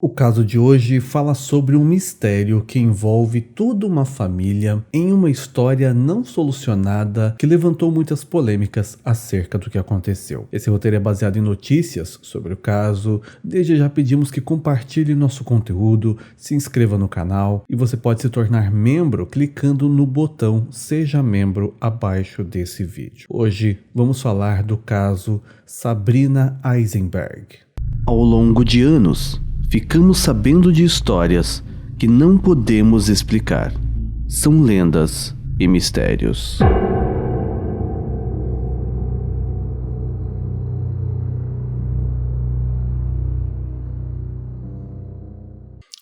O caso de hoje fala sobre um mistério que envolve toda uma família em uma história não solucionada que levantou muitas polêmicas acerca do que aconteceu. Esse roteiro é baseado em notícias sobre o caso. Desde já pedimos que compartilhe nosso conteúdo, se inscreva no canal e você pode se tornar membro clicando no botão Seja Membro abaixo desse vídeo. Hoje vamos falar do caso Sabrina Eisenberg. Ao longo de anos, ficamos sabendo de histórias que não podemos explicar. São lendas e mistérios.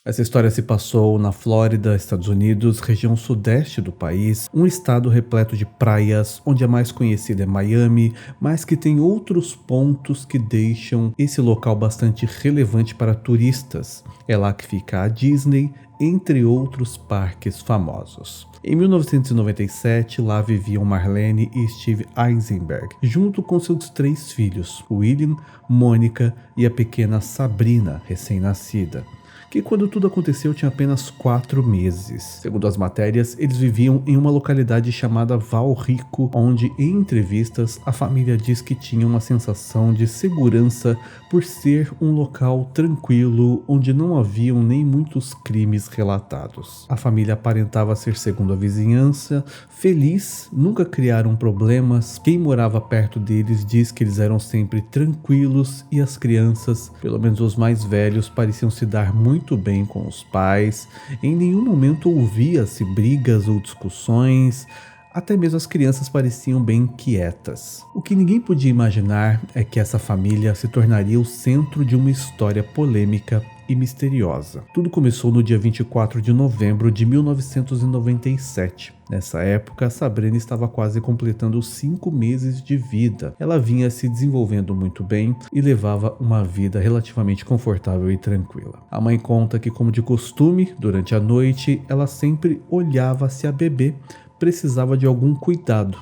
Essa história se passou na Flórida, Estados Unidos, região sudeste do país, um estado repleto de praias, onde a mais conhecida é Miami, mas que tem outros pontos que deixam esse local bastante relevante para turistas. É lá que fica a Disney, entre outros parques famosos. Em 1997, lá viviam Marlene e Steve Eisenberg, junto com seus 3 filhos, William, Mônica e a pequena Sabrina, recém-nascida, que quando tudo aconteceu tinha apenas 4 meses. Segundo as matérias, eles viviam em uma localidade chamada Val Rico, onde em entrevistas a família diz que tinha uma sensação de segurança por ser um local tranquilo, onde não haviam nem muitos crimes relatados. A família aparentava ser, segundo a vizinhança, feliz, nunca criaram problemas. Quem morava perto deles diz que eles eram sempre tranquilos e as crianças, pelo menos os mais velhos, pareciam se dar muito bem com os pais. Em nenhum momento ouvia-se brigas ou discussões. Até mesmo as crianças pareciam bem quietas. O que ninguém podia imaginar é que essa família se tornaria o centro de uma história polêmica e misteriosa. Tudo começou no dia 24 de novembro de 1997. Nessa época, Sabrina estava quase completando 5 meses de vida. Ela vinha se desenvolvendo muito bem e levava uma vida relativamente confortável e tranquila. A mãe conta que, como de costume, durante a noite, ela sempre olhava se a bebê precisava de algum cuidado.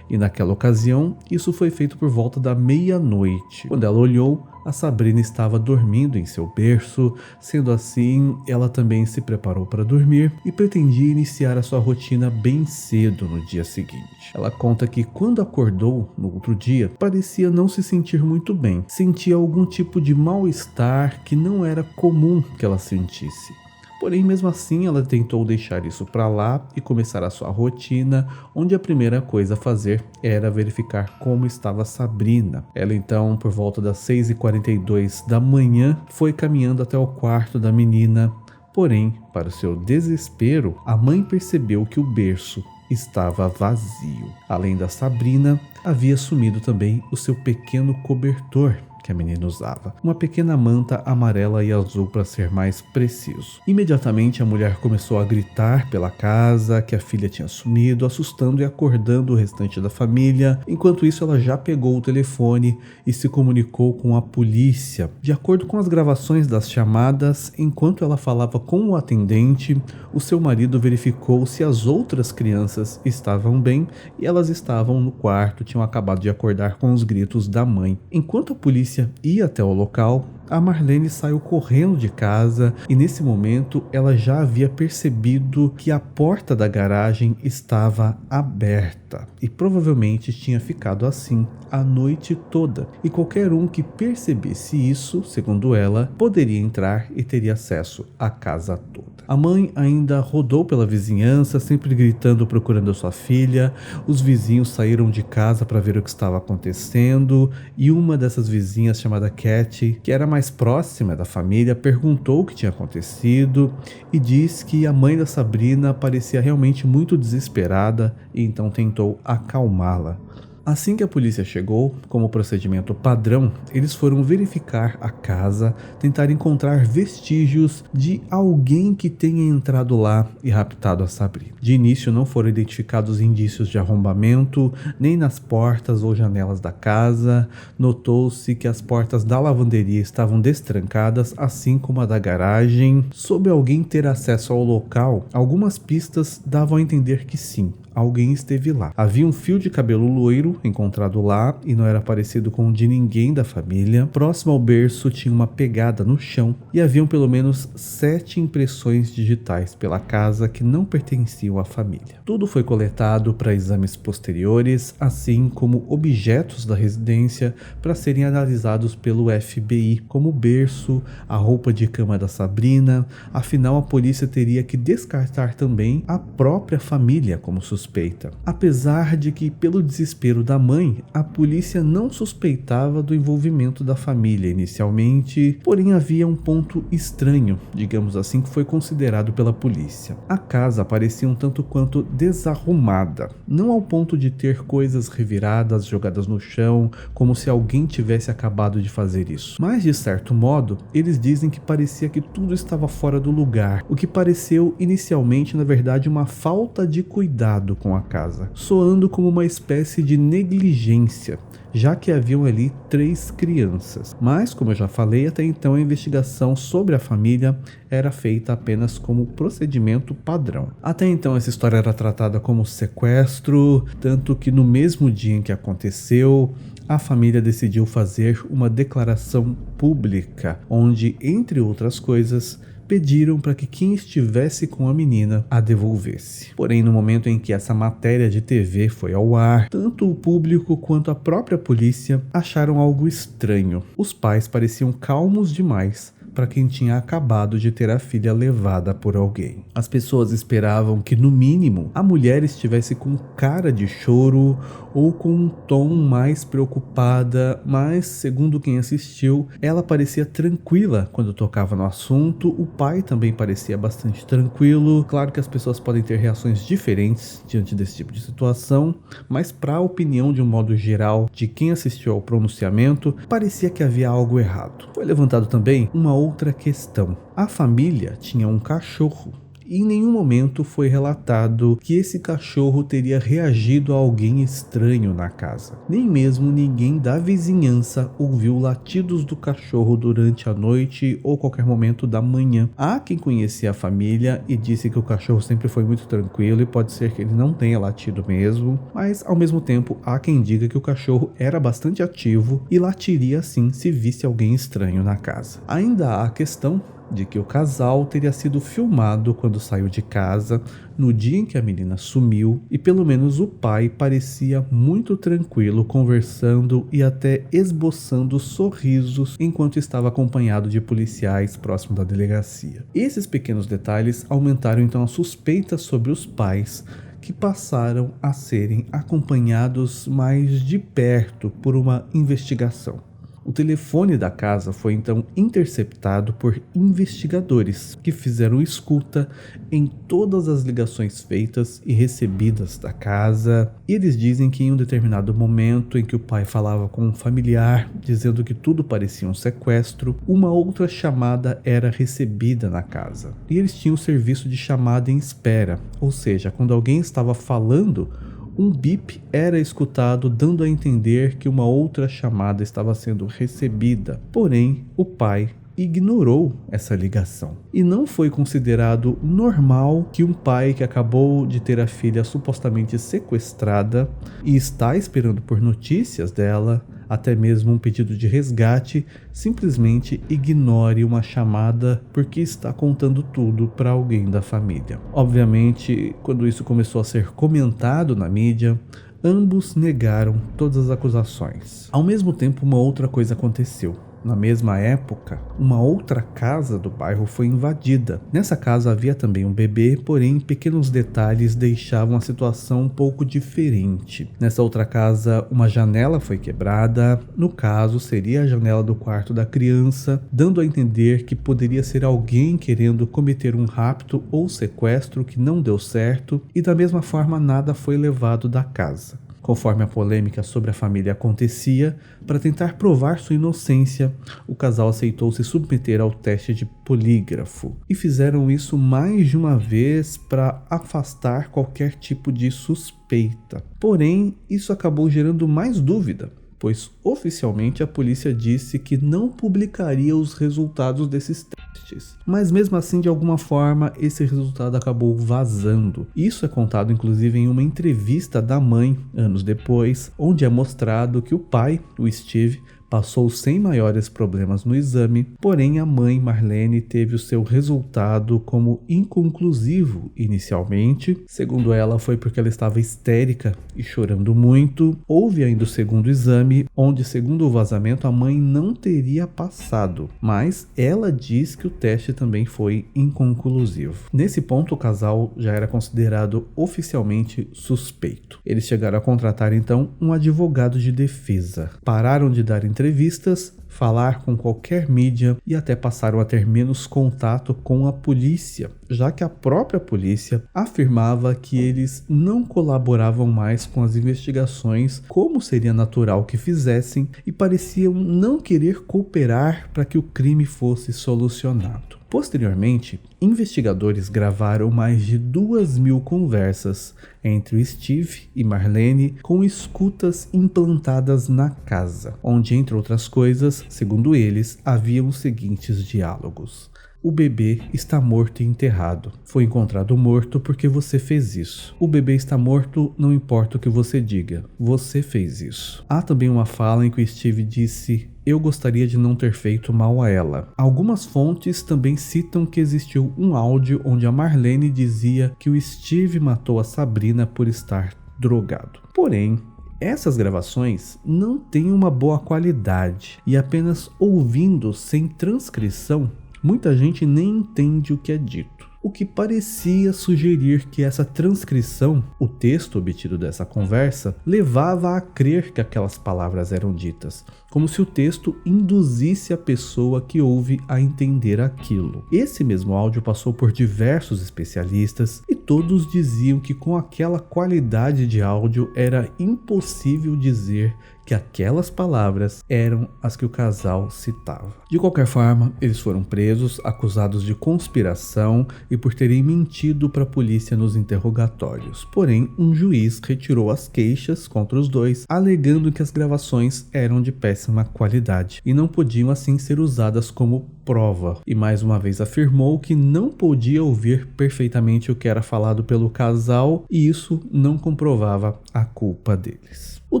E naquela ocasião, isso foi feito por volta da meia-noite. Quando ela olhou, a Sabrina estava dormindo em seu berço. Sendo assim, ela também se preparou para dormir e pretendia iniciar a sua rotina bem cedo no dia seguinte. Ela conta que quando acordou no outro dia, parecia não se sentir muito bem. Sentia algum tipo de mal-estar que não era comum que ela sentisse. Porém, mesmo assim, ela tentou deixar isso para lá e começar a sua rotina, onde a primeira coisa a fazer era verificar como estava Sabrina. Ela então, por volta das 6h42 da manhã, foi caminhando até o quarto da menina. Porém, para o seu desespero, a mãe percebeu que o berço estava vazio. Além da Sabrina, havia sumido também o seu pequeno cobertor que a menina usava, uma pequena manta amarela e azul para ser mais preciso. Imediatamente a mulher começou a gritar pela casa que a filha tinha sumido, assustando e acordando o restante da família. Enquanto isso, ela já pegou o telefone e se comunicou com a polícia. De acordo com as gravações das chamadas, enquanto ela falava com o atendente, o seu marido verificou se as outras crianças estavam bem e elas estavam no quarto, tinham acabado de acordar com os gritos da mãe. Enquanto a polícia ia até o local, a Marlene saiu correndo de casa e nesse momento ela já havia percebido que a porta da garagem estava aberta e provavelmente tinha ficado assim a noite toda, e qualquer um que percebesse isso, segundo ela, poderia entrar e teria acesso à casa toda. A mãe ainda rodou pela vizinhança, sempre gritando, procurando a sua filha. Os vizinhos saíram de casa para ver o que estava acontecendo e uma dessas vizinhas, chamada Cat, que era mais próxima da família, perguntou o que tinha acontecido e disse que a mãe da Sabrina parecia realmente muito desesperada e então tentou acalmá-la. Assim que a polícia chegou, como procedimento padrão, eles foram verificar a casa, tentar encontrar vestígios de alguém que tenha entrado lá e raptado a Sabrina. De início não foram identificados indícios de arrombamento, nem nas portas ou janelas da casa. Notou-se que as portas da lavanderia estavam destrancadas, assim como a da garagem. Sobre alguém ter acesso ao local, algumas pistas davam a entender que sim, alguém esteve lá. Havia um fio de cabelo loiro encontrado lá e não era parecido com o de ninguém da família. Próximo ao berço tinha uma pegada no chão e haviam pelo menos 7 impressões digitais pela casa que não pertenciam à família. Tudo foi coletado para exames posteriores, assim como objetos da residência para serem analisados pelo FBI, como o berço, a roupa de cama da Sabrina. Afinal, a polícia teria que descartar também a própria família como suspeita. Apesar de que, pelo desespero da mãe, a polícia não suspeitava do envolvimento da família inicialmente, porém havia um ponto estranho, digamos assim, que foi considerado pela polícia. A casa parecia um tanto quanto desarrumada, não ao ponto de ter coisas reviradas, jogadas no chão, como se alguém tivesse acabado de fazer isso. Mas, de certo modo, eles dizem que parecia que tudo estava fora do lugar, o que pareceu inicialmente, na verdade, uma falta de cuidado com a casa, soando como uma espécie de negligência, já que haviam ali 3 crianças. Mas, como eu já falei, até então a investigação sobre a família era feita apenas como procedimento padrão. Até então essa história era tratada como sequestro, tanto que no mesmo dia em que aconteceu, a família decidiu fazer uma declaração pública, onde, entre outras coisas, pediram para que quem estivesse com a menina a devolvesse. Porém, no momento em que essa matéria de TV foi ao ar, tanto o público quanto a própria polícia acharam algo estranho. Os pais pareciam calmos demais para quem tinha acabado de ter a filha levada por alguém. As pessoas esperavam que, no mínimo, a mulher estivesse com cara de choro ou com um tom mais preocupada, mas, segundo quem assistiu, ela parecia tranquila quando tocava no assunto. O pai também parecia bastante tranquilo. Claro que as pessoas podem ter reações diferentes diante desse tipo de situação, mas, para a opinião de um modo geral de quem assistiu ao pronunciamento, parecia que havia algo errado. Foi levantado também uma outra questão. A família tinha um cachorro. Em nenhum momento foi relatado que esse cachorro teria reagido a alguém estranho na casa. Nem mesmo ninguém da vizinhança ouviu latidos do cachorro durante a noite ou qualquer momento da manhã. Há quem conhecia a família e disse que o cachorro sempre foi muito tranquilo e pode ser que ele não tenha latido mesmo, mas ao mesmo tempo há quem diga que o cachorro era bastante ativo e latiria sim se visse alguém estranho na casa. Ainda há a questão de que o casal teria sido filmado quando saiu de casa no dia em que a menina sumiu, e pelo menos o pai parecia muito tranquilo conversando e até esboçando sorrisos enquanto estava acompanhado de policiais próximo da delegacia. Esses pequenos detalhes aumentaram então as suspeitas sobre os pais, que passaram a serem acompanhados mais de perto por uma investigação. O telefone da casa foi então interceptado por investigadores que fizeram escuta em todas as ligações feitas e recebidas da casa. E eles dizem que em um determinado momento em que o pai falava com um familiar, dizendo que tudo parecia um sequestro, uma outra chamada era recebida na casa. E eles tinham o serviço de chamada em espera, ou seja, quando alguém estava falando, um bip era escutado, dando a entender que uma outra chamada estava sendo recebida. Porém, o pai ignorou essa ligação. E não foi considerado normal que um pai que acabou de ter a filha supostamente sequestrada e está esperando por notícias dela, até mesmo um pedido de resgate, simplesmente ignore uma chamada porque está contando tudo para alguém da família. Obviamente, quando isso começou a ser comentado na mídia, ambos negaram todas as acusações. Ao mesmo tempo, uma outra coisa aconteceu. Na mesma época, uma outra casa do bairro foi invadida. Nessa casa havia também um bebê, porém pequenos detalhes deixavam a situação um pouco diferente. Nessa outra casa, uma janela foi quebrada, no caso seria a janela do quarto da criança, dando a entender que poderia ser alguém querendo cometer um rapto ou sequestro que não deu certo, e da mesma forma nada foi levado da casa. Conforme a polêmica sobre a família acontecia, para tentar provar sua inocência, o casal aceitou se submeter ao teste de polígrafo. E fizeram isso mais de uma vez para afastar qualquer tipo de suspeita. Porém, isso acabou gerando mais dúvida, pois oficialmente a polícia disse que não publicaria os resultados desses testes. Mas mesmo assim, de alguma forma, esse resultado acabou vazando. Isso é contado inclusive em uma entrevista da mãe, anos depois, onde é mostrado que o pai, o Steve, passou sem maiores problemas no exame, porém a mãe Marlene teve o seu resultado como inconclusivo inicialmente. Segundo ela, foi porque ela estava histérica e chorando muito. Houve ainda o segundo exame, onde, segundo o vazamento, a mãe não teria passado, mas ela diz que o teste também foi inconclusivo. Nesse ponto, o casal já era considerado oficialmente suspeito. Eles chegaram a contratar então um advogado de defesa. Pararam de dar entrevistas, falar com qualquer mídia e até passaram a ter menos contato com a polícia, já que a própria polícia afirmava que eles não colaboravam mais com as investigações como seria natural que fizessem e pareciam não querer cooperar para que o crime fosse solucionado. Posteriormente, investigadores gravaram mais de 2.000 conversas entre o Steve e Marlene com escutas implantadas na casa, onde, entre outras coisas, segundo eles, haviam os seguintes diálogos. O bebê está morto e enterrado. Foi encontrado morto porque você fez isso. O bebê está morto, não importa o que você diga. Você fez isso. Há também uma fala em que o Steve disse: eu gostaria de não ter feito mal a ela. Algumas fontes também citam que existiu um áudio onde a Marlene dizia que o Steve matou a Sabrina por estar drogado. Porém, essas gravações não têm uma boa qualidade e apenas ouvindo sem transcrição, muita gente nem entende o que é dito. O que parecia sugerir que essa transcrição, o texto obtido dessa conversa, levava a crer que aquelas palavras eram ditas, como se o texto induzisse a pessoa que ouve a entender aquilo. Esse mesmo áudio passou por diversos especialistas e todos diziam que com aquela qualidade de áudio era impossível dizer que aquelas palavras eram as que o casal citava. De qualquer forma, eles foram presos, acusados de conspiração e por terem mentido para a polícia nos interrogatórios. Porém, um juiz retirou as queixas contra os dois, alegando que as gravações eram de péssima qualidade e não podiam assim ser usadas como prova, e mais uma vez afirmou que não podia ouvir perfeitamente o que era falado pelo casal e isso não comprovava a culpa deles. O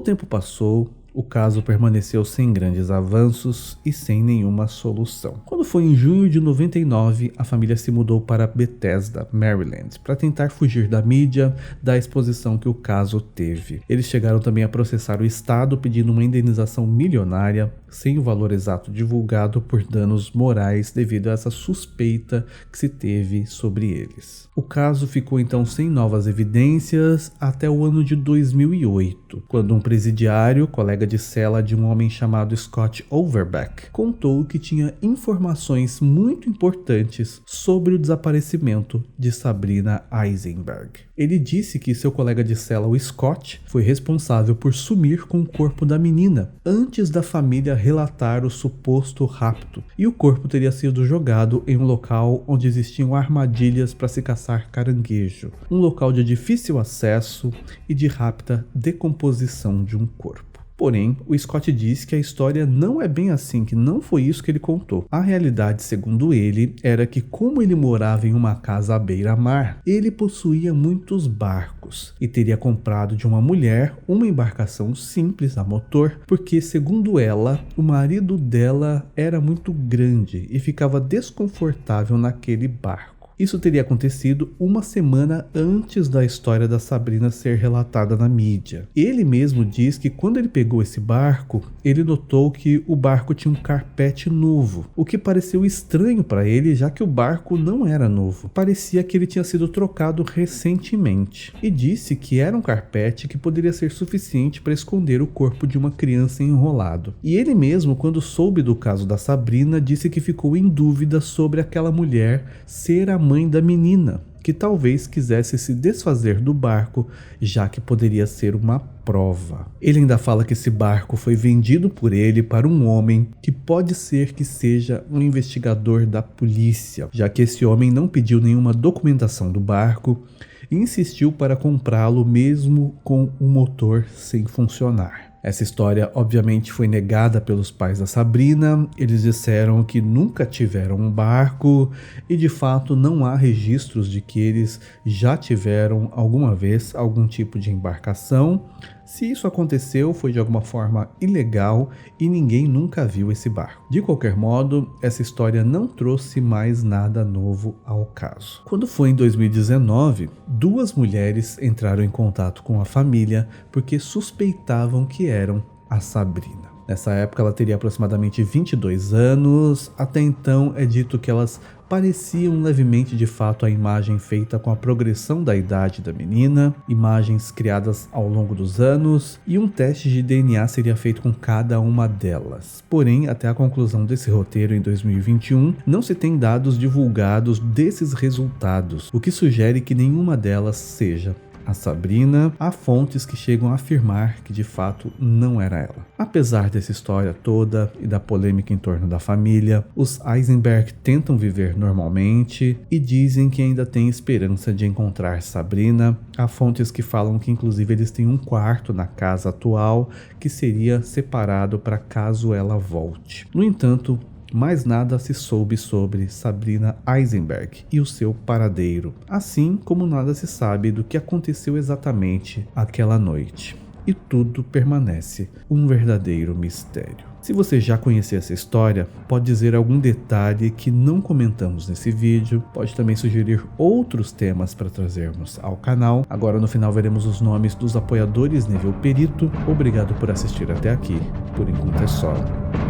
tempo passou, o caso permaneceu sem grandes avanços e sem nenhuma solução. Quando foi em junho de 99, a família se mudou para Bethesda, Maryland, para tentar fugir da mídia, da exposição que o caso teve. Eles chegaram também a processar o Estado pedindo uma indenização milionária, sem o valor exato divulgado, por danos morais devido a essa suspeita que se teve sobre eles. O caso ficou então sem novas evidências até o ano de 2008, quando um presidiário, colega de cela de um homem chamado Scott Overbeck, contou que tinha informações muito importantes sobre o desaparecimento de Sabrina Eisenberg. Ele disse que seu colega de cela, o Scott, foi responsável por sumir com o corpo da menina antes da família relatar o suposto rapto, e o corpo teria sido jogado em um local onde existiam armadilhas para se caçar caranguejo, um local de difícil acesso e de rápida decomposição de um corpo. Porém, o Scott diz que a história não é bem assim, que não foi isso que ele contou. A realidade, segundo ele, era que como ele morava em uma casa à beira-mar, ele possuía muitos barcos e teria comprado de uma mulher uma embarcação simples a motor, porque, segundo ela, o marido dela era muito grande e ficava desconfortável naquele barco. Isso teria acontecido uma semana antes da história da Sabrina ser relatada na mídia. Ele mesmo diz que quando ele pegou esse barco, ele notou que o barco tinha um carpete novo, o que pareceu estranho para ele, já que o barco não era novo. Parecia que ele tinha sido trocado recentemente. E disse que era um carpete que poderia ser suficiente para esconder o corpo de uma criança enrolado. E ele mesmo, quando soube do caso da Sabrina, disse que ficou em dúvida sobre aquela mulher ser a mãe da menina, que talvez quisesse se desfazer do barco, já que poderia ser uma prova. Ele ainda fala que esse barco foi vendido por ele para um homem que pode ser que seja um investigador da polícia, já que esse homem não pediu nenhuma documentação do barco e insistiu para comprá-lo mesmo com o motor sem funcionar. Essa história obviamente foi negada pelos pais da Sabrina. Eles disseram que nunca tiveram um barco e de fato não há registros de que eles já tiveram alguma vez algum tipo de embarcação. Se isso aconteceu, foi de alguma forma ilegal e ninguém nunca viu esse barco. De qualquer modo, essa história não trouxe mais nada novo ao caso. Quando foi em 2019, duas mulheres entraram em contato com a família porque suspeitavam que eram a Sabrina. Nessa época ela teria aproximadamente 22 anos, até então é dito que elas pareciam levemente de fato a imagem feita com a progressão da idade da menina, imagens criadas ao longo dos anos, e um teste de DNA seria feito com cada uma delas. Porém, até a conclusão desse roteiro em 2021, não se tem dados divulgados desses resultados, o que sugere que nenhuma delas seja a Sabrina. Há fontes que chegam a afirmar que de fato não era ela. Apesar dessa história toda e da polêmica em torno da família, os Eisenberg tentam viver normalmente e dizem que ainda têm esperança de encontrar Sabrina. Há fontes que falam que inclusive eles têm um quarto na casa atual que seria separado para caso ela volte. No entanto, mais nada se soube sobre Sabrina Eisenberg e o seu paradeiro, assim como nada se sabe do que aconteceu exatamente aquela noite. E tudo permanece um verdadeiro mistério. Se você já conhecia essa história, pode dizer algum detalhe que não comentamos nesse vídeo, pode também sugerir outros temas para trazermos ao canal. Agora no final veremos os nomes dos apoiadores nível perito. Obrigado por assistir até aqui, por enquanto é só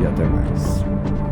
e até mais.